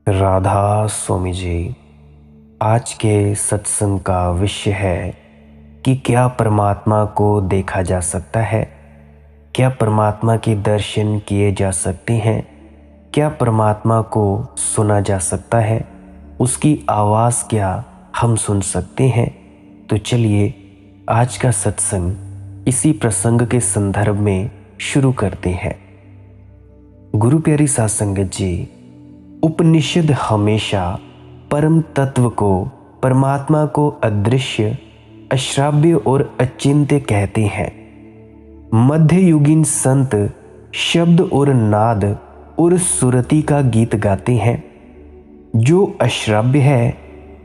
राधा स्वामी जी, आज के सत्संग का विषय है कि क्या परमात्मा को देखा जा सकता है? क्या परमात्मा के दर्शन किए जा सकते हैं? क्या परमात्मा को सुना जा सकता है? उसकी आवाज़ क्या हम सुन सकते हैं? तो चलिए आज का सत्संग इसी प्रसंग के संदर्भ में शुरू करते हैं। गुरु प्यारी साध संगत जी, उपनिषद हमेशा परम तत्व को, परमात्मा को अदृश्य, अश्राव्य और अचिंत्य कहते हैं। मध्ययुगीन संत शब्द और नाद और सुरति का गीत गाते हैं। जो अश्राव्य है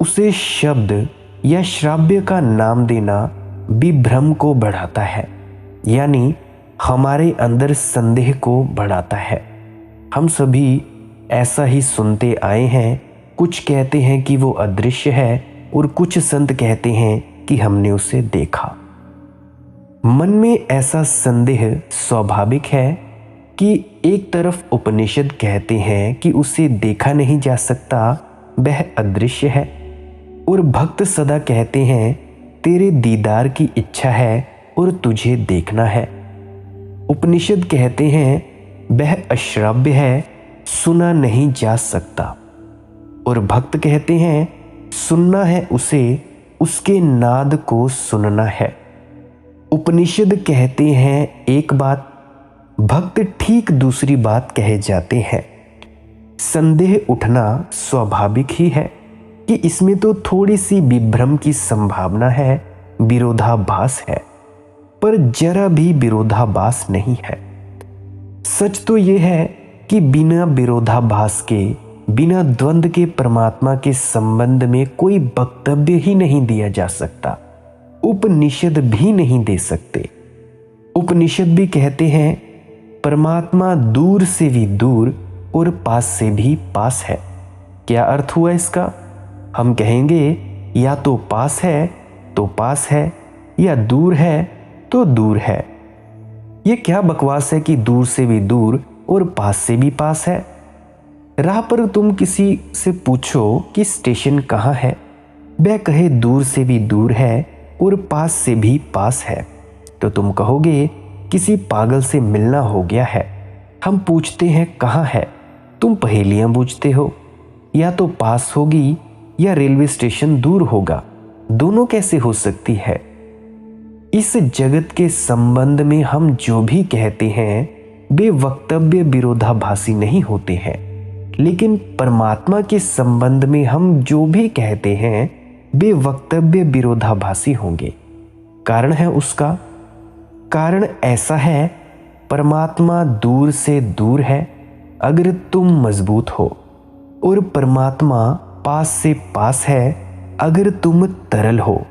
उसे शब्द या श्राव्य का नाम देना विभ्रम को बढ़ाता है, यानी हमारे अंदर संदेह को बढ़ाता है। हम सभी ऐसा ही सुनते आए हैं। कुछ कहते हैं कि वो अदृश्य है और कुछ संत कहते हैं कि हमने उसे देखा। मन में ऐसा संदेह स्वाभाविक है कि एक तरफ उपनिषद कहते हैं कि उसे देखा नहीं जा सकता, वह अदृश्य है, और भक्त सदा कहते हैं तेरे दीदार की इच्छा है और तुझे देखना है। उपनिषद कहते हैं वह अश्राव्य है, सुना नहीं जा सकता, और भक्त कहते हैं सुनना है उसे, उसके नाद को सुनना है। उपनिषद कहते हैं एक बात, भक्त ठीक दूसरी बात कहे जाते हैं। संदेह उठना स्वाभाविक ही है कि इसमें तो थोड़ी सी विभ्रम की संभावना है, विरोधाभास है, पर जरा भी विरोधाभास नहीं है। सच तो यह है कि बिना विरोधाभास के, बिना द्वंद्व के परमात्मा के संबंध में कोई वक्तव्य ही नहीं दिया जा सकता। उपनिषद भी नहीं दे सकते। उपनिषद भी कहते हैं परमात्मा दूर से भी दूर और पास से भी पास है। क्या अर्थ हुआ इसका? हम कहेंगे या तो पास है तो पास है, या दूर है तो दूर है। ये क्या बकवास है कि दूर से भी दूर और पास से भी पास है? राह पर तुम किसी से पूछो कि स्टेशन कहाँ है, वह कहे दूर से भी दूर है और पास से भी पास है, तो तुम कहोगे किसी पागल से मिलना हो गया है। हम पूछते हैं कहाँ है, तुम पहेलियां बूझते हो। या तो पास होगी या रेलवे स्टेशन दूर होगा, दोनों कैसे हो सकती है? इस जगत के संबंध में हम जो भी कहते हैं वे वक्तव्य विरोधाभासी नहीं होते हैं, लेकिन परमात्मा के संबंध में हम जो भी कहते हैं वे वक्तव्य विरोधाभासी होंगे। कारण है उसका? कारण ऐसा है, परमात्मा दूर से दूर है अगर तुम मजबूत हो, और परमात्मा पास से पास है अगर तुम तरल हो।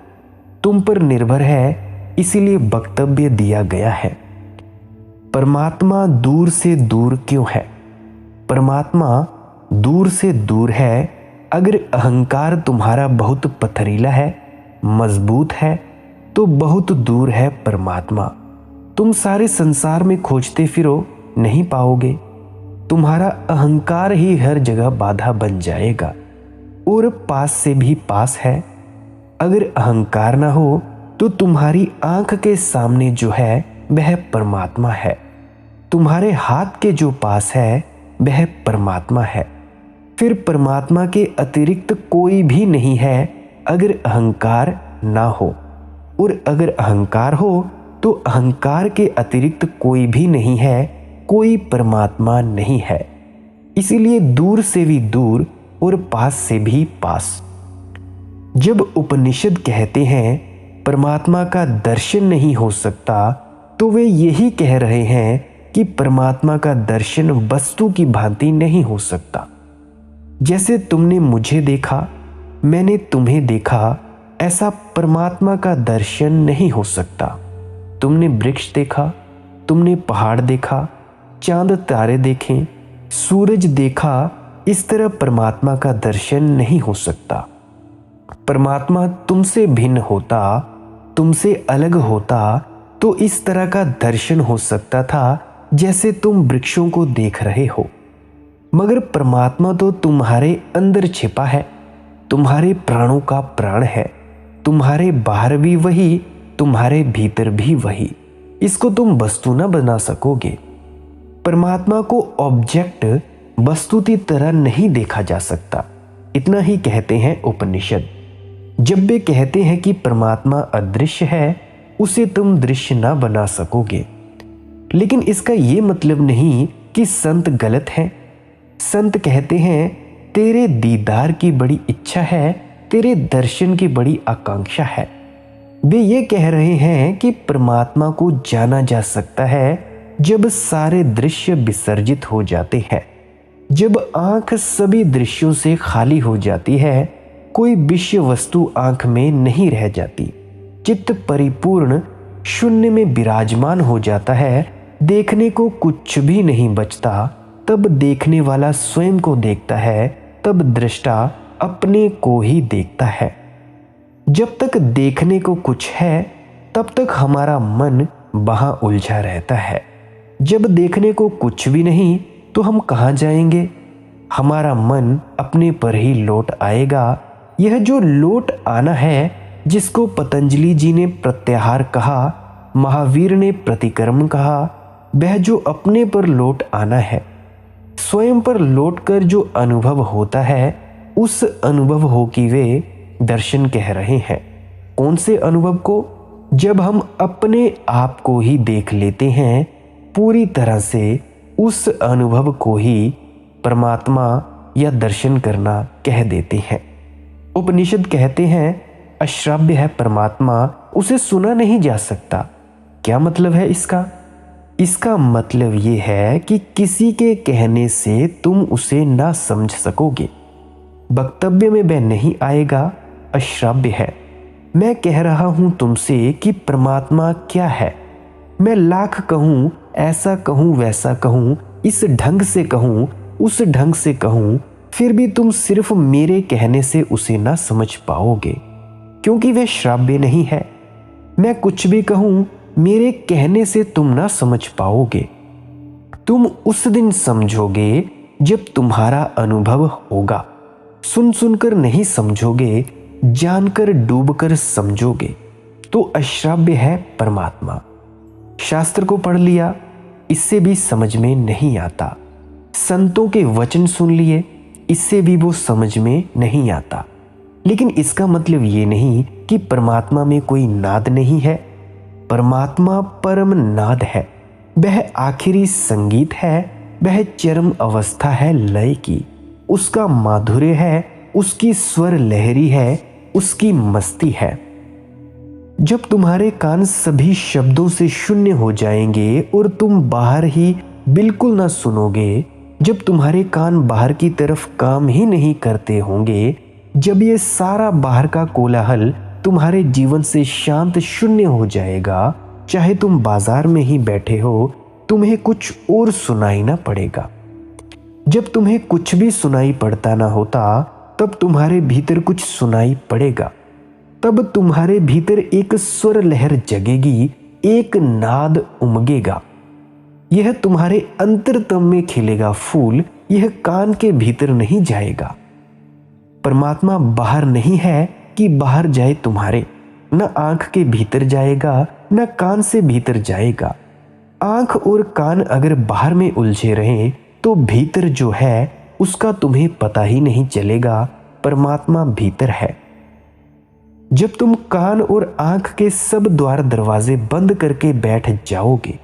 तुम पर निर्भर है, इसीलिए वक्तव्य दिया गया है। परमात्मा दूर से दूर क्यों है? परमात्मा दूर से दूर है अगर अहंकार तुम्हारा बहुत पथरीला है, मजबूत है, तो बहुत दूर है परमात्मा। तुम सारे संसार में खोजते फिरो, नहीं पाओगे। तुम्हारा अहंकार ही हर जगह बाधा बन जाएगा। और पास से भी पास है, अगर अहंकार ना हो तो तुम्हारी आंख के सामने जो है वह परमात्मा है। तुम्हारे हाथ के जो पास है वह परमात्मा है। फिर परमात्मा के अतिरिक्त कोई भी नहीं है अगर अहंकार ना हो, और अगर अहंकार हो तो अहंकार के अतिरिक्त कोई भी नहीं है, कोई परमात्मा नहीं है। इसीलिए दूर से भी दूर और पास से भी पास। जब उपनिषद कहते हैं परमात्मा का दर्शन नहीं हो सकता, तो वे यही कह रहे हैं कि परमात्मा का दर्शन वस्तु की भांति नहीं हो सकता। जैसे तुमने मुझे देखा, मैंने तुम्हें देखा, ऐसा परमात्मा का दर्शन नहीं हो सकता। तुमने वृक्ष देखा, तुमने पहाड़ देखा, चांद तारे देखें, सूरज देखा, इस तरह परमात्मा का दर्शन नहीं हो सकता। परमात्मा तुमसे भिन्न होता, तुमसे अलग होता, तो इस तरह का दर्शन हो सकता था जैसे तुम वृक्षों को देख रहे हो। मगर परमात्मा तो तुम्हारे अंदर छिपा है, तुम्हारे प्राणों का प्राण है, तुम्हारे बाहर भी वही, तुम्हारे भीतर भी वही। इसको तुम वस्तु न बना सकोगे। परमात्मा को ऑब्जेक्ट वस्तु की तरह नहीं देखा जा सकता। इतना ही कहते हैं उपनिषद। जब वे कहते हैं कि परमात्मा अदृश्य है, उसे तुम दृश्य ना बना सकोगे। लेकिन इसका ये मतलब नहीं कि संत गलत हैं। संत कहते हैं तेरे दीदार की बड़ी इच्छा है, तेरे दर्शन की बड़ी आकांक्षा है। वे ये कह रहे हैं कि परमात्मा को जाना जा सकता है जब सारे दृश्य विसर्जित हो जाते हैं, जब आंख सभी दृश्यों से खाली हो जाती है, कोई विषय वस्तु आंख में नहीं रह जाती, चित्त परिपूर्ण शून्य में विराजमान हो जाता है, देखने को कुछ भी नहीं बचता। तब देखने वाला स्वयं को देखता है, तब दृष्टा अपने को ही देखता है। जब तक देखने को कुछ है, तब तक हमारा मन वहां उलझा रहता है। जब देखने को कुछ भी नहीं, तो हम कहाँ जाएंगे? हमारा मन अपने पर ही लौट आएगा। यह जो लौट आना है, जिसको पतंजलि जी ने प्रत्याहार कहा, महावीर ने प्रतिक्रमण कहा, वह जो अपने पर लौट आना है, स्वयं पर लौटकर जो अनुभव होता है, उस अनुभव हो कि वे दर्शन कह रहे हैं। कौन से अनुभव को? जब हम अपने आप को ही देख लेते हैं पूरी तरह से, उस अनुभव को ही परमात्मा या दर्शन करना कह देते हैं। उपनिषद कहते हैं अश्राव्य है परमात्मा, उसे सुना नहीं जा सकता। क्या मतलब है इसका? इसका मतलब ये है कि किसी के कहने से तुम उसे ना समझ सकोगे, वक्तव्य में वह नहीं आएगा, अश्राव्य है। मैं कह रहा हूं तुमसे कि परमात्मा क्या है। मैं लाख कहूं, ऐसा कहूं, वैसा कहूं, इस ढंग से कहूं, उस ढंग से कहूं, फिर भी तुम सिर्फ मेरे कहने से उसे ना समझ पाओगे, क्योंकि वह श्राव्य नहीं है। मैं कुछ भी कहूं, मेरे कहने से तुम ना समझ पाओगे। तुम उस दिन समझोगे जब तुम्हारा अनुभव होगा। सुन सुनकर नहीं समझोगे, जानकर डूबकर समझोगे। तो अश्राव्य है परमात्मा। शास्त्र को पढ़ लिया, इससे भी समझ में नहीं आता। संतों के वचन सुन लिए, इससे भी वो समझ में नहीं आता। लेकिन इसका मतलब ये नहीं कि परमात्मा में कोई नाद नहीं है। परमात्मा परम नाद है, वह आखिरी संगीत है, वह चरम अवस्था है लय की। उसका माधुर्य है, उसकी स्वर लहरी है, उसकी मस्ती है। जब तुम्हारे कान सभी शब्दों से शून्य हो जाएंगे और तुम बाहर ही बिल्कुल ना सुनोगे, जब तुम्हारे कान बाहर की तरफ काम ही नहीं करते होंगे, जब ये सारा बाहर का कोलाहल तुम्हारे जीवन से शांत शून्य हो जाएगा, चाहे तुम बाजार में ही बैठे हो, तुम्हें कुछ और सुनाई ना पड़ेगा। जब तुम्हें कुछ भी सुनाई पड़ता ना होता, तब तुम्हारे भीतर कुछ सुनाई पड़ेगा। तब तुम्हारे भीतर एक स्वर लहर जगेगी, एक नाद उमगेगा। यह तुम्हारे अंतरतम में खिलेगा फूल, यह कान के भीतर नहीं जाएगा। परमात्मा बाहर नहीं है कि बाहर जाए तुम्हारे, न आंख के भीतर जाएगा, न कान से भीतर जाएगा। आंख और कान अगर बाहर में उलझे रहें, तो भीतर जो है उसका तुम्हें पता ही नहीं चलेगा। परमात्मा भीतर है। जब तुम कान और आंख के सब द्वार दरवाजे बंद करके बैठ जाओगे,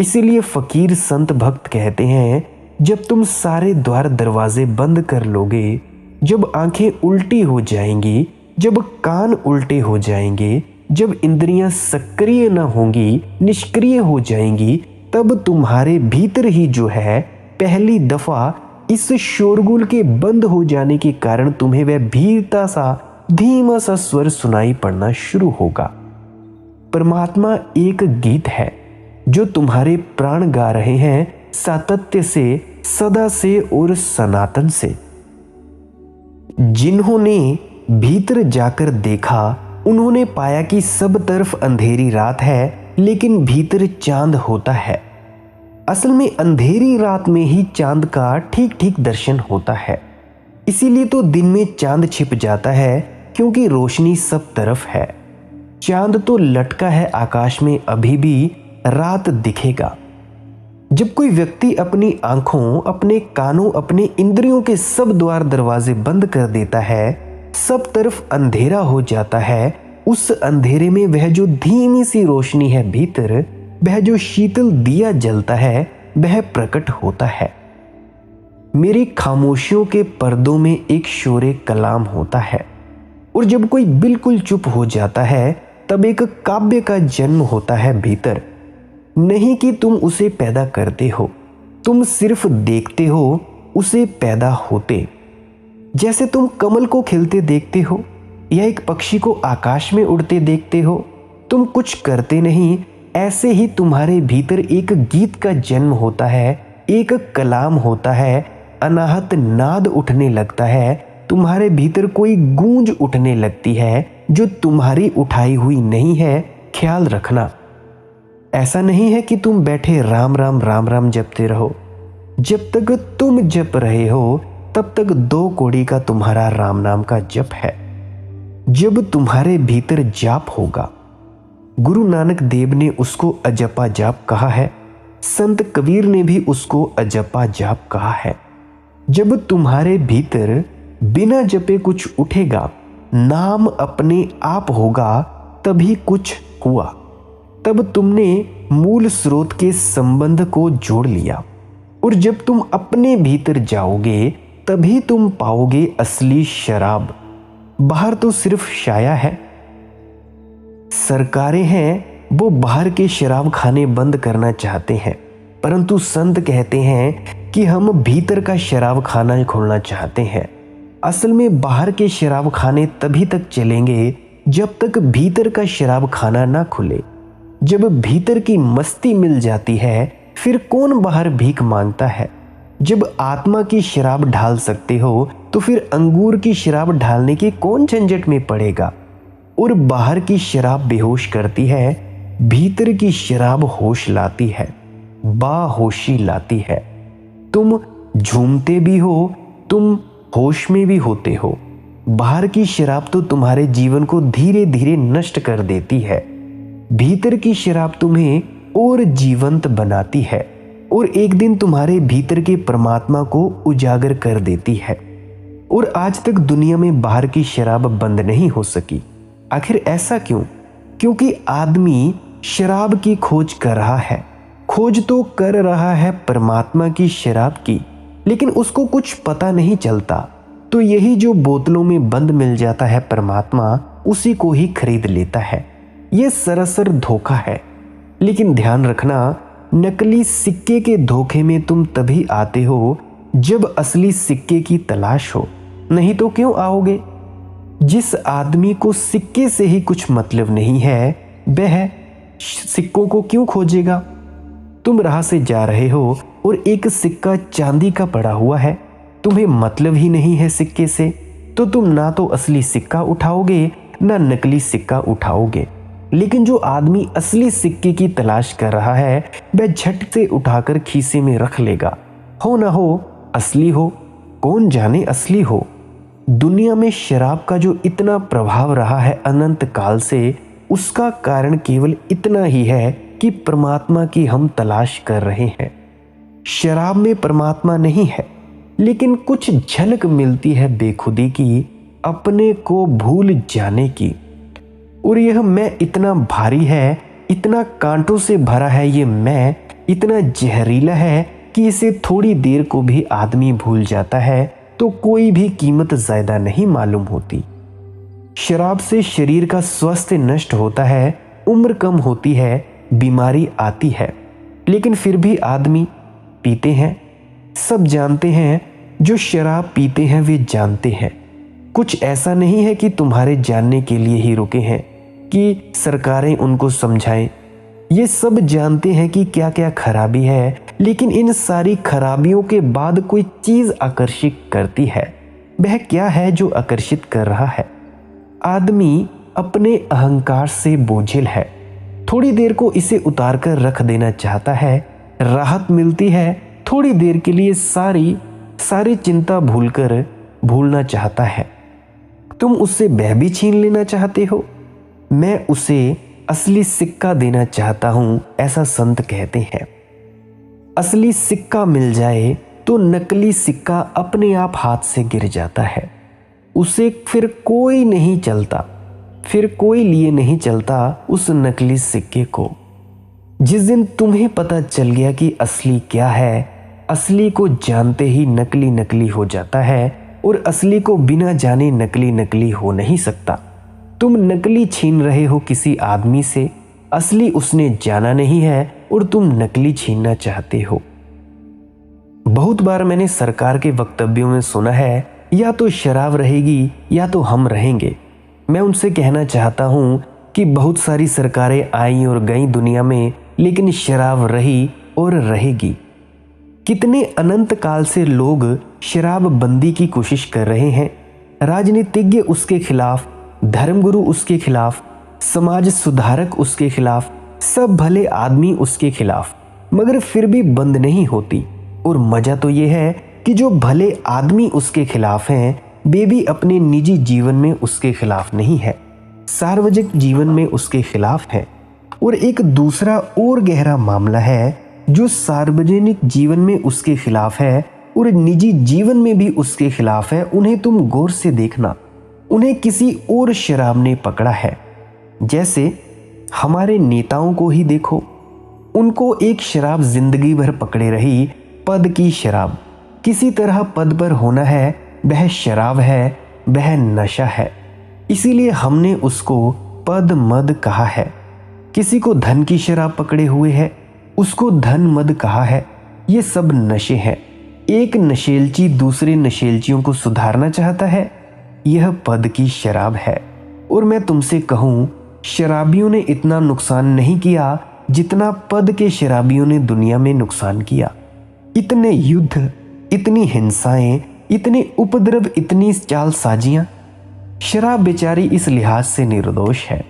इसीलिए फकीर संत भक्त कहते हैं, जब तुम सारे द्वार दरवाजे बंद कर लोगे, जब आंखें उल्टी हो जाएंगी, जब कान उल्टे हो जाएंगे, जब इंद्रियां सक्रिय न होंगी, निष्क्रिय हो जाएंगी, तब तुम्हारे भीतर ही जो है पहली दफा इस शोरगुल के बंद हो जाने के कारण तुम्हें वह भीरता सा धीमा सा स्वर सुनाई पड़ना शुरू होगा। परमात्मा एक गीत है जो तुम्हारे प्राण गा रहे हैं, सातत्य से, सदा से और सनातन से। जिन्होंने भीतर जाकर देखा, उन्होंने पाया कि सब तरफ अंधेरी रात है, लेकिन भीतर चांद होता है। असल में अंधेरी रात में ही चांद का ठीक ठीक दर्शन होता है। इसीलिए तो दिन में चांद छिप जाता है, क्योंकि रोशनी सब तरफ है। चांद तो लटका है आकाश में, अभी भी रात दिखेगा। जब कोई व्यक्ति अपनी आंखों, अपने कानों, अपने इंद्रियों के सब द्वार दरवाजे बंद कर देता है, सब तरफ अंधेरा हो जाता है, उस अंधेरे में वह जो धीमी सी रोशनी है भीतर, वह जो शीतल दिया जलता है, वह प्रकट होता है। मेरी खामोशियों के पर्दों में एक शोरे कलाम होता है, और जब कोई बिल्कुल चुप हो जाता है, तब एक काव्य का जन्म होता है भीतर। नहीं कि तुम उसे पैदा करते हो, तुम सिर्फ देखते हो उसे पैदा होते। जैसे तुम कमल को खिलते देखते हो या एक पक्षी को आकाश में उड़ते देखते हो, तुम कुछ करते नहीं, ऐसे ही तुम्हारे भीतर एक गीत का जन्म होता है, एक कलाम होता है, अनाहत नाद उठने लगता है, तुम्हारे भीतर कोई गूंज उठने लगती है जो तुम्हारी उठाई हुई नहीं है। ख्याल रखना, ऐसा नहीं है कि तुम बैठे राम राम राम राम जपते रहो। जब तक तुम जप रहे हो, तब तक 2 कौड़ी का तुम्हारा राम नाम का जप है। जब तुम्हारे भीतर जाप होगा, गुरु नानक देव ने उसको अजपा जाप कहा है, संत कबीर ने भी उसको अजपा जाप कहा है। जब तुम्हारे भीतर बिना जपे कुछ उठेगा, नाम अपने आप होगा, तभी कुछ हुआ। तब तुमने मूल स्रोत के संबंध को जोड़ लिया, और जब तुम अपने भीतर जाओगे, तभी तुम पाओगे असली शराब। बाहर तो सिर्फ छाया है। सरकारें हैं, वो बाहर के शराब खाने बंद करना चाहते हैं, परंतु संत कहते हैं कि हम भीतर का शराब खाना खोलना चाहते हैं। असल में बाहर के शराब खाने तभी तक चलेंगे जब तक भीतर का शराब खाना ना खुले। जब भीतर की मस्ती मिल जाती है, फिर कौन बाहर भीख मांगता है। जब आत्मा की शराब ढाल सकते हो, तो फिर अंगूर की शराब ढालने के कौन झंझट में पड़ेगा। और बाहर की शराब बेहोश करती है, भीतर की शराब होश लाती है, बाहोशी लाती है। तुम झूमते भी हो, तुम होश में भी होते हो। बाहर की शराब तो तुम्हारे जीवन को धीरे धीरे नष्ट कर देती है, भीतर की शराब तुम्हें और जीवंत बनाती है, और एक दिन तुम्हारे भीतर के परमात्मा को उजागर कर देती है। और आज तक दुनिया में बाहर की शराब बंद नहीं हो सकी। आखिर ऐसा क्यों? क्योंकि आदमी शराब की खोज कर रहा है। खोज तो कर रहा है परमात्मा की शराब की, लेकिन उसको कुछ पता नहीं चलता। तो यही जो बोतलों में बंद मिल जाता है परमात्मा, उसी को ही खरीद लेता है। यह सरासर धोखा है। लेकिन ध्यान रखना, नकली सिक्के के धोखे में तुम तभी आते हो जब असली सिक्के की तलाश हो, नहीं तो क्यों आओगे? जिस आदमी को सिक्के से ही कुछ मतलब नहीं है, वह सिक्कों को क्यों खोजेगा? तुम राह से जा रहे हो और एक सिक्का चांदी का पड़ा हुआ है, तुम्हें मतलब ही नहीं है सिक्के से, तो तुम ना तो असली सिक्का उठाओगे ना नकली सिक्का उठाओगे। लेकिन जो आदमी असली सिक्के की तलाश कर रहा है, वह झट से उठाकर खीसे में रख लेगा। हो ना हो असली हो, कौन जाने असली हो। दुनिया में शराब का जो इतना प्रभाव रहा है अनंत काल से, उसका कारण केवल इतना ही है कि परमात्मा की हम तलाश कर रहे हैं। शराब में परमात्मा नहीं है, लेकिन कुछ झलक मिलती है बेखुदी की, अपने को भूल जाने की। और यह मैं इतना भारी है, इतना कांटों से भरा है, ये मैं इतना जहरीला है कि इसे थोड़ी देर को भी आदमी भूल जाता है तो कोई भी कीमत ज्यादा नहीं मालूम होती। शराब से शरीर का स्वास्थ्य नष्ट होता है, उम्र कम होती है, बीमारी आती है, लेकिन फिर भी आदमी पीते हैं। सब जानते हैं, जो शराब पीते हैं वे जानते हैं। कुछ ऐसा नहीं है कि तुम्हारे जानने के लिए ही रुके हैं कि सरकारें उनको समझाएं। ये सब जानते हैं कि क्या क्या खराबी है, लेकिन इन सारी खराबियों के बाद कोई चीज आकर्षित करती है। वह क्या है जो आकर्षित कर रहा है? आदमी अपने अहंकार से बोझिल है, थोड़ी देर को इसे उतार कर रख देना चाहता है, राहत मिलती है, थोड़ी देर के लिए सारी चिंता भूलना चाहता है। तुम उससे वह भी छीन लेना चाहते हो। मैं उसे असली सिक्का देना चाहता हूं, ऐसा संत कहते हैं। असली सिक्का मिल जाए तो नकली सिक्का अपने आप हाथ से गिर जाता है। उसे फिर कोई नहीं चलता, फिर कोई लिए नहीं चलता उस नकली सिक्के को। जिस दिन तुम्हें पता चल गया कि असली क्या है, असली को जानते ही नकली नकली हो जाता है, और असली को बिना जाने नकली नकली हो नहीं सकता। तुम नकली छीन रहे हो किसी आदमी से, असली उसने जाना नहीं है और तुम नकली छीनना चाहते हो। बहुत बार मैंने सरकार के वक्तव्यों में सुना है, या तो शराब रहेगी या तो हम रहेंगे। मैं उनसे कहना चाहता हूं कि बहुत सारी सरकारें आई और गई दुनिया में, लेकिन शराब रही और रहेगी। कितने अनंत काल से लोग शराब बंदी की कोशिश कर रहे हैं। राजनीतिज्ञ उसके खिलाफ, धर्मगुरु उसके खिलाफ, समाज सुधारक उसके खिलाफ, सब भले आदमी उसके खिलाफ, मगर फिर भी बंद नहीं होती। और मजा तो यह है कि जो भले आदमी उसके खिलाफ हैं, वे भी अपने निजी जीवन में उसके खिलाफ नहीं है, सार्वजनिक जीवन में उसके खिलाफ है। और एक दूसरा और गहरा मामला है, जो सार्वजनिक जीवन में उसके खिलाफ है और निजी जीवन में भी उसके खिलाफ है। उन्हें तुम गौर से देखना, उन्हें किसी और शराब ने पकड़ा है। जैसे हमारे नेताओं को ही देखो, उनको एक शराब जिंदगी भर पकड़े रही, पद की शराब। किसी तरह पद पर होना है, वह शराब है, वह नशा है। इसीलिए हमने उसको पद मद कहा है। किसी को धन की शराब पकड़े हुए है, उसको धन मद कहा है। ये सब नशे हैं। एक नशेलची दूसरे नशेलचियों को सुधारना चाहता है, यह पद की शराब है। और मैं तुमसे कहूँ, शराबियों ने इतना नुकसान नहीं किया जितना पद के शराबियों ने दुनिया में नुकसान किया। इतने युद्ध, इतनी हिंसाएं, इतने उपद्रव, इतनी चालसाजियां। शराब बेचारी इस लिहाज से निर्दोष है।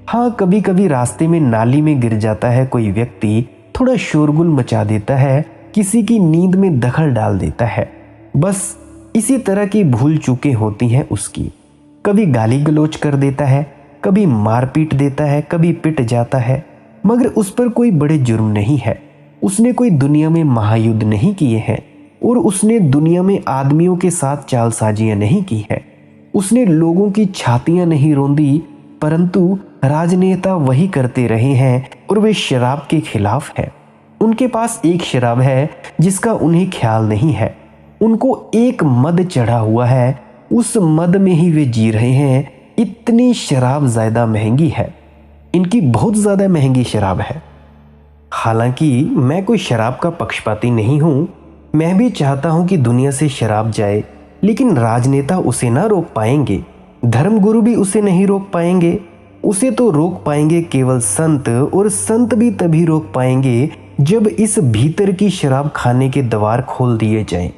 हाँ, कभी कभी रास्ते में नाली में गिर जाता है कोई व्यक्ति, थोड़ा शोरगुल मचा देता है, किसी की नींद में दखल डाल देता है, बस इसी तरह की भूल चूकें होती हैं उसकी। कभी गाली गलौज कर देता है, कभी मारपीट देता है, कभी पिट जाता है, मगर उस पर कोई बड़े जुर्म नहीं है। उसने कोई दुनिया में महायुद्ध नहीं किए हैं, और उसने दुनिया में आदमियों के साथ चालसाजियां नहीं की है। उसने लोगों की छातियां नहीं रौंदी, परंतु राजनेता वही करते रहे हैं, और वे शराब के खिलाफ हैं। उनके पास एक शराब है जिसका उन्हें ख्याल नहीं है। उनको एक मद चढ़ा हुआ है, उस मद में ही वे जी रहे हैं। इतनी शराब ज़्यादा महंगी है, इनकी बहुत ज़्यादा महंगी शराब है। हालांकि मैं कोई शराब का पक्षपाती नहीं हूँ, मैं भी चाहता हूँ कि दुनिया से शराब जाए, लेकिन राजनेता उसे ना रोक पाएंगे, धर्मगुरु भी उसे नहीं रोक पाएंगे। उसे तो रोक पाएंगे केवल संत, और संत भी तभी रोक पाएंगे जब इस भीतर की शराब खाने के द्वार खोल दिए जाएं।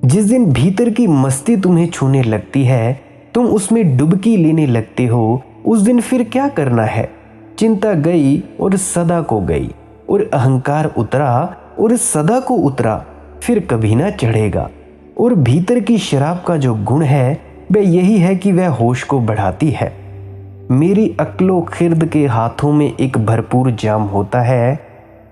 जिस दिन भीतर की मस्ती तुम्हें छूने लगती है, तुम उसमें डुबकी लेने लगते हो, उस दिन फिर क्या करना है? चिंता गई और सदा को गई, और अहंकार उतरा और सदा को उतरा, फिर कभी ना चढ़ेगा। और भीतर की शराब का जो गुण है वह यही है कि वह होश को बढ़ाती है। मेरी अक्लो खिर्द के हाथों में एक भरपूर जाम होता है,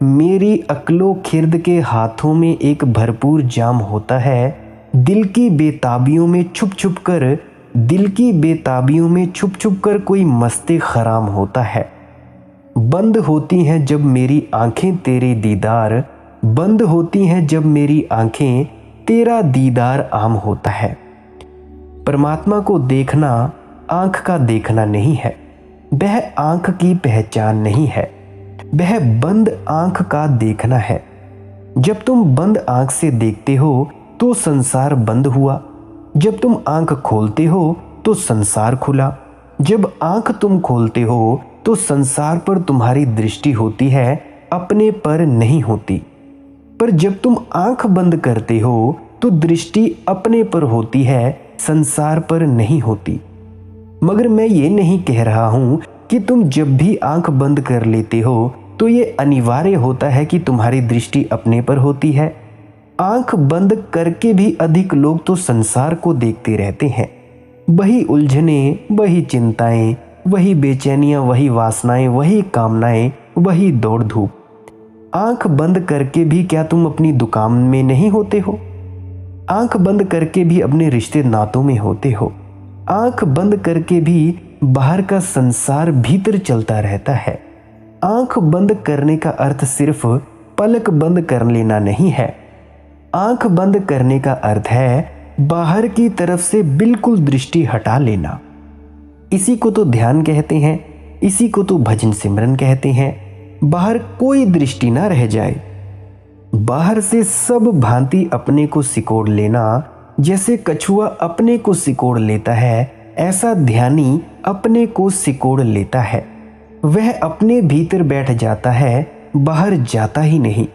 मेरी अक्लो खिर्द के हाथों में एक भरपूर जाम होता है। दिल की बेताबियों में छुप छुप कर, दिल की बेताबियों में छुप छुप कर कोई मस्ते खराम होता है। बंद होती हैं जब मेरी आंखें तेरे दीदार, बंद होती हैं जब मेरी आंखें तेरा दीदार आम होता है। परमात्मा को देखना आंख का देखना नहीं है, वह आंख की पहचान नहीं है, वह बंद आंख का देखना है। जब तुम बंद आंख से देखते हो तो संसार बंद हुआ, जब तुम आंख खोलते हो तो संसार खुला। जब आंख तुम खोलते हो तो संसार पर तुम्हारी दृष्टि होती है, अपने पर नहीं होती। पर जब तुम आंख बंद करते हो तो दृष्टि अपने पर होती है, संसार पर नहीं होती। मगर मैं ये नहीं कह रहा हूं कि तुम जब भी आंख बंद कर लेते हो तो ये अनिवार्य होता है कि तुम्हारी दृष्टि अपने पर होती है। आंख बंद करके भी अधिक लोग तो संसार को देखते रहते हैं। वही उलझने, वही चिंताएं, वही बेचैनियां, वही वासनाएं, वही कामनाएं, वही दौड़ धूप। आंख बंद करके भी क्या तुम अपनी दुकान में नहीं होते हो? आंख बंद करके भी अपने रिश्ते नातों में होते हो। आंख बंद करके भी बाहर का संसार भीतर चलता रहता है। आंख बंद करने का अर्थ सिर्फ पलक बंद कर लेना नहीं है। आंख बंद करने का अर्थ है बाहर की तरफ से बिल्कुल दृष्टि हटा लेना। इसी को तो ध्यान कहते हैं, इसी को तो भजन सिमरन कहते हैं। बाहर कोई दृष्टि ना रह जाए। बाहर से सब भांति अपने को सिकोड़ लेना। जैसे कछुआ अपने को सिकोड़ लेता है, ऐसा ध्यानी अपने को सिकोड़ लेता है। वह अपने भीतर बैठ जाता है, बाहर जाता ही नहीं।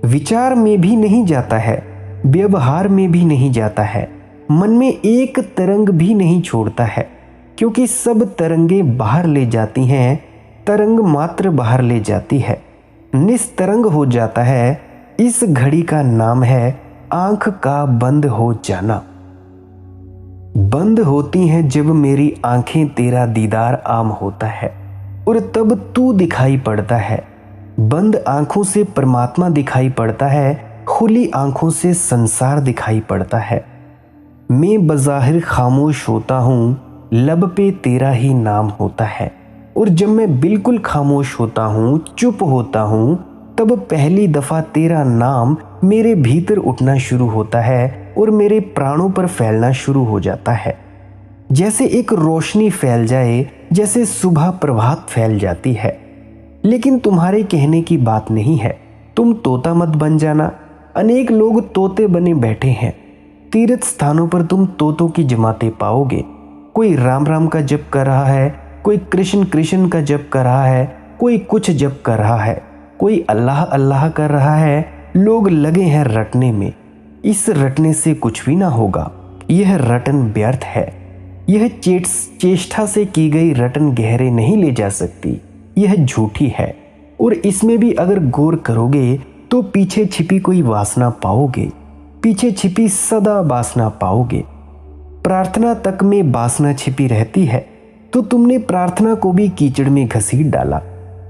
विचार में भी नहीं जाता है, व्यवहार में भी नहीं जाता है, मन में एक तरंग भी नहीं छोड़ता है, क्योंकि सब तरंगे बाहर ले जाती हैं, तरंग मात्र बाहर ले जाती है, निस्तरंग हो जाता है। इस घड़ी का नाम है आंख का बंद हो जाना। बंद होती हैं जब मेरी आंखें तेरा दीदार आम होता है और तब तू दिखाई पड़ता है। बंद आंखों से परमात्मा दिखाई पड़ता है, खुली आंखों से संसार दिखाई पड़ता है। मैं बज़ाहिर खामोश होता हूँ, लब पे तेरा ही नाम होता है। और जब मैं बिल्कुल खामोश होता हूँ, चुप होता हूँ, तब पहली दफ़ा तेरा नाम मेरे भीतर उठना शुरू होता है और मेरे प्राणों पर फैलना शुरू हो जाता है। जैसे एक रोशनी फैल जाए, जैसे सुबह प्रभात फैल जाती है। लेकिन तुम्हारे कहने की बात नहीं है, तुम तोता मत बन जाना। अनेक लोग तोते बने बैठे हैं। तीर्थ स्थानों पर तुम तोतों की जमातें पाओगे। कोई राम राम का जप कर रहा है, कोई कृष्ण कृष्ण का जप कर रहा है, कोई कुछ जप कर रहा है, कोई अल्लाह अल्लाह कर रहा है। लोग लगे हैं रटने में। इस रटने से कुछ भी ना होगा। यह रटन व्यर्थ है। यह चेष्टा से की गई रटन गहरे नहीं ले जा सकती। यह झूठी है और इसमें भी अगर गौर करोगे तो पीछे छिपी कोई वासना पाओगे, पीछे छिपी सदा वासना पाओगे। प्रार्थना तक में वासना छिपी रहती है, तो तुमने प्रार्थना को भी कीचड़ में घसीट डाला।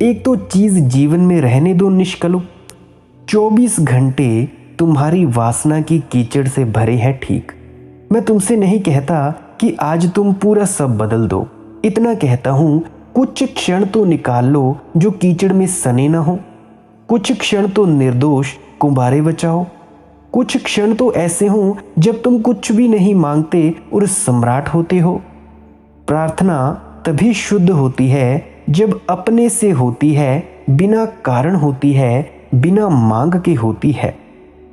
एक तो चीज जीवन में रहने दो निष्कलुष। 24 घंटे तुम्हारी वासना की कीचड़ से भरे हैं, ठीक। मैं तुमसे नहीं कहता कि आज तुम पूरा सब बदल दो। इतना कहता हूं, कुछ क्षण तो निकाल लो जो कीचड़ में सने ना हो। कुछ क्षण तो निर्दोष कुंभारे बचाओ। कुछ क्षण तो ऐसे हों जब तुम कुछ भी नहीं मांगते और सम्राट होते हो। प्रार्थना तभी शुद्ध होती है जब अपने से होती है, बिना कारण होती है, बिना मांग के होती है।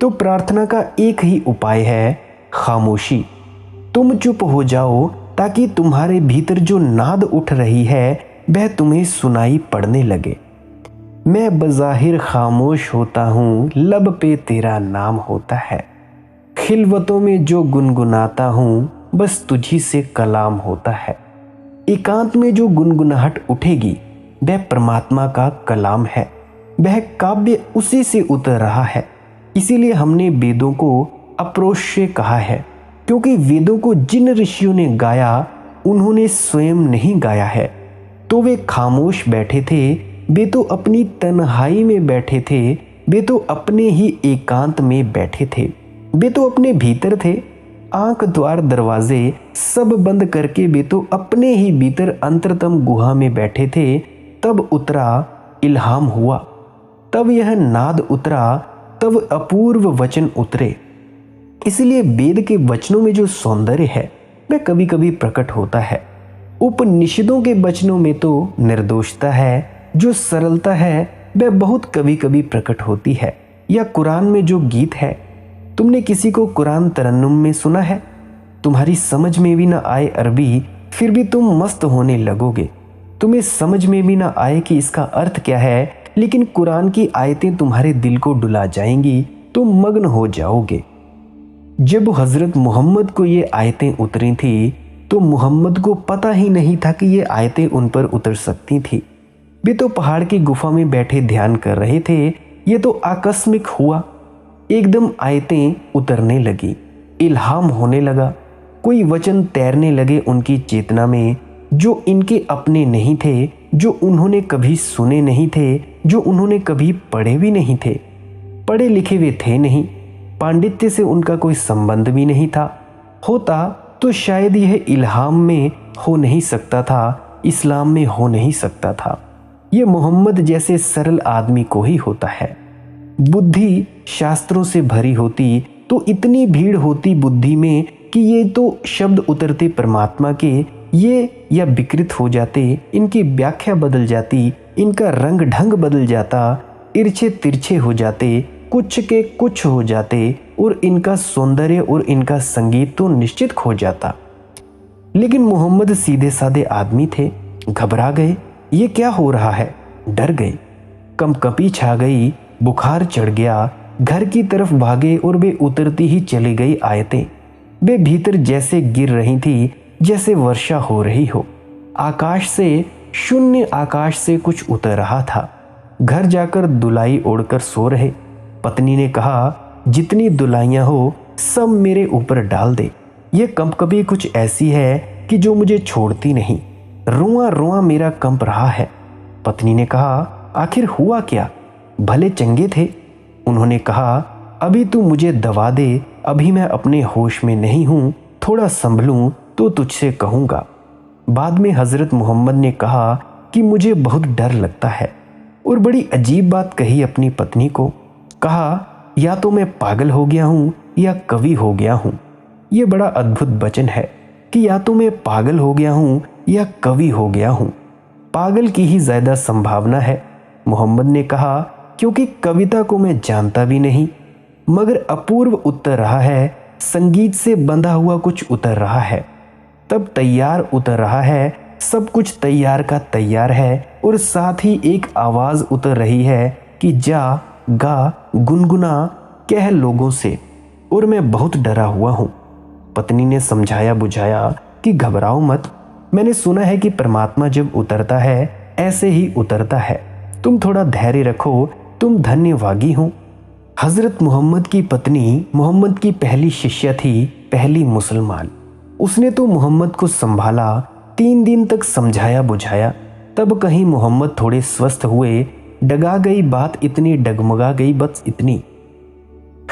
तो प्रार्थना का एक ही उपाय है, खामोशी। तुम चुप हो जाओ ताकि तुम्हारे भीतर जो नाद उठ रही है वह तुम्हें सुनाई पड़ने लगे। मैं बज़ाहिर खामोश होता हूँ, लब पे तेरा नाम होता है। खिलवतों में जो गुनगुनाता हूँ, बस तुझी से कलाम होता है। एकांत में जो गुनगुनाहट उठेगी वह परमात्मा का कलाम है। वह काव्य उसी से उतर रहा है। इसीलिए हमने वेदों को अप्रोष्य कहा है, क्योंकि वेदों को जिन ऋषियों ने गाया उन्होंने स्वयं नहीं गाया है। तो वे खामोश बैठे थे, वे तो अपनी तन्हाई में बैठे थे, वे तो अपने ही एकांत में बैठे थे, वे तो अपने भीतर थे। आंख द्वार दरवाजे सब बंद करके वे तो अपने ही भीतर अंतरतम गुहा में बैठे थे। तब उतरा इल्हाम हुआ, तब यह नाद उतरा, तब अपूर्व वचन उतरे। इसलिए वेद के वचनों में जो सौंदर्य है वह कभी कभी प्रकट होता है। उपनिषदों के वचनों में तो निर्दोषता है, जो सरलता है वह बहुत कभी कभी प्रकट होती है। या कुरान में जो गीत है, तुमने किसी को कुरान तरन्नुम में सुना है? तुम्हारी समझ में भी ना आए अरबी, फिर भी तुम मस्त होने लगोगे। तुम्हें समझ में भी ना आए कि इसका अर्थ क्या है, लेकिन कुरान की आयतें तुम्हारे दिल को डुला जाएंगी, तुम मग्न हो जाओगे। जब हजरत मोहम्मद को ये आयतें उतरी थी तो मोहम्मद को पता ही नहीं था कि ये आयतें उन पर उतर सकती थी। वे तो पहाड़ की गुफा में बैठे ध्यान कर रहे थे। ये तो आकस्मिक हुआ। एकदम आयतें उतरने लगी, इल्हाम होने लगा, कोई वचन तैरने लगे उनकी चेतना में, जो इनके अपने नहीं थे, जो उन्होंने कभी सुने नहीं थे, जो उन्होंने कभी पढ़े भी नहीं थे। पढ़े लिखे वे थे नहीं, पांडित्य से उनका कोई संबंध भी नहीं था। होता तो शायद यह इल्हाम में हो नहीं सकता था, इस्लाम में हो नहीं सकता था। ये मोहम्मद जैसे सरल आदमी को ही होता है। बुद्धि शास्त्रों से भरी होती तो इतनी भीड़ होती बुद्धि में कि ये तो शब्द उतरते परमात्मा के, ये या विकृत हो जाते, इनकी व्याख्या बदल जाती, इनका रंग ढंग बदल जाता, इर्छे तिरछे हो जाते, कुछ के कुछ हो जाते, और इनका सौंदर्य और इनका संगीत तो निश्चित खो जाता। लेकिन मोहम्मद सीधे साधे आदमी थे। घबरा गए, ये क्या हो रहा है, डर गए, कंपकपी छा गई, बुखार चढ़ गया, घर की तरफ भागे और वे उतरती ही चली गई आयतें। वे भीतर जैसे गिर रही थी, जैसे वर्षा हो रही हो। आकाश से, शून्य आकाश से कुछ उतर रहा था। घर जाकर दुलाई ओढ़कर सो रहे। पत्नी ने कहा, जितनी दुलाइयां हो सब मेरे ऊपर डाल दे। ये कंपकपी कुछ ऐसी है कि जो मुझे छोड़ती नहीं, रुआं रुआं मेरा कंप रहा है। पत्नी ने कहा, आखिर हुआ क्या, भले चंगे थे। उन्होंने कहा, अभी तू मुझे दवा दे, अभी मैं अपने होश में नहीं हूँ, थोड़ा संभलूं तो तुझसे कहूँगा। बाद में हज़रत मोहम्मद ने कहा कि मुझे बहुत डर लगता है, और बड़ी अजीब बात कही अपनी पत्नी को। कहा, या तो मैं पागल हो गया हूँ या कवि हो गया हूँ। ये बड़ा अद्भुत वचन है कि या तो मैं पागल हो गया हूँ या कवि हो गया हूँ। पागल की ही ज़्यादा संभावना है, मोहम्मद ने कहा, क्योंकि कविता को मैं जानता भी नहीं, मगर अपूर्व उतर रहा है, संगीत से बंधा हुआ कुछ उतर रहा है, तब तैयार उतर रहा है, सब कुछ तैयार का तैयार है, और साथ ही एक आवाज़ उतर रही है कि जा, गा, गुनगुना, कह लोगों से, और मैं बहुत डरा हुआ हूँ। पत्नी ने समझाया बुझाया कि घबराओ मत, मैंने सुना है कि परमात्मा जब उतरता है ऐसे ही उतरता है, तुम थोड़ा धैर्य रखो, तुम धन्यवागी हो। हज़रत मोहम्मद की पत्नी मोहम्मद की पहली शिष्या थी, पहली मुसलमान। उसने तो मोहम्मद को संभाला, 3 दिन तक समझाया बुझाया, तब कहीं मोहम्मद थोड़े स्वस्थ हुए। डगा गई बात इतनी, डगमगा गई बस इतनी,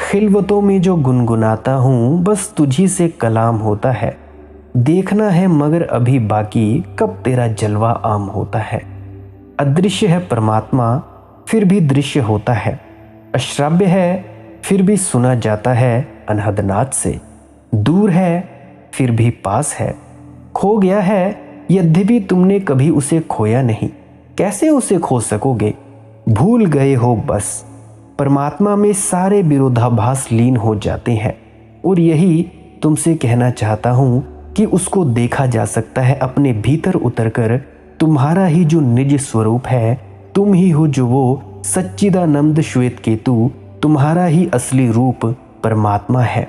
खिलवतों में जो गुनगुनाता हूँ बस तुझी से कलाम होता है। देखना है मगर अभी बाकी, कब तेरा जलवा आम होता है। अदृश्य है परमात्मा फिर भी दृश्य होता है, अश्राव्य है फिर भी सुना जाता है अनहद नाद से, दूर है फिर भी पास है, खो गया है यद्यपि तुमने कभी उसे खोया नहीं, कैसे उसे खो सकोगे, भूल गए हो बस। परमात्मा में सारे विरोधाभास लीन हो जाते हैं, और यही तुमसे कहना चाहता हूँ कि उसको देखा जा सकता है अपने भीतर उतरकर। तुम्हारा ही जो निज स्वरूप है, तुम ही हो जो वो सच्चिदानंद श्वेत केतु, तुम्हारा ही असली रूप परमात्मा है।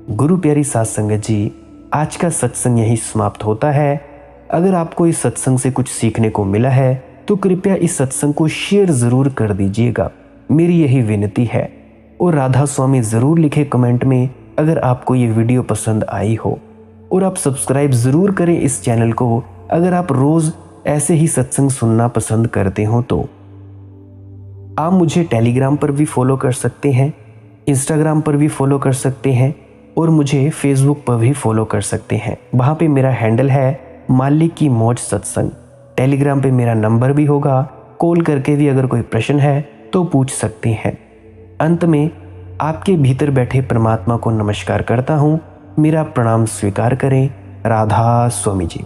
गुरु प्यारी साध संगत जी, आज का सत्संग यही समाप्त होता है। अगर आपको इस सत्संग से कुछ सीखने को मिला है तो कृपया इस सत्संग को शेयर ज़रूर कर दीजिएगा, मेरी यही विनती है। और राधा स्वामी ज़रूर लिखे कमेंट में अगर आपको ये वीडियो पसंद आई हो, और आप सब्सक्राइब ज़रूर करें इस चैनल को अगर आप रोज़ ऐसे ही सत्संग सुनना पसंद करते हो तो। आप मुझे टेलीग्राम पर भी फॉलो कर सकते हैं, इंस्टाग्राम पर भी फॉलो कर सकते हैं, और मुझे फेसबुक पर भी फॉलो कर सकते हैं। वहाँ पे मेरा हैंडल है मालिक की मौज सत्संग। टेलीग्राम पे मेरा नंबर भी होगा, कॉल करके भी अगर कोई प्रश्न है तो पूछ सकते हैं। अंत में आपके भीतर बैठे परमात्मा को नमस्कार करता हूँ, मेरा प्रणाम स्वीकार करें। राधा स्वामी जी।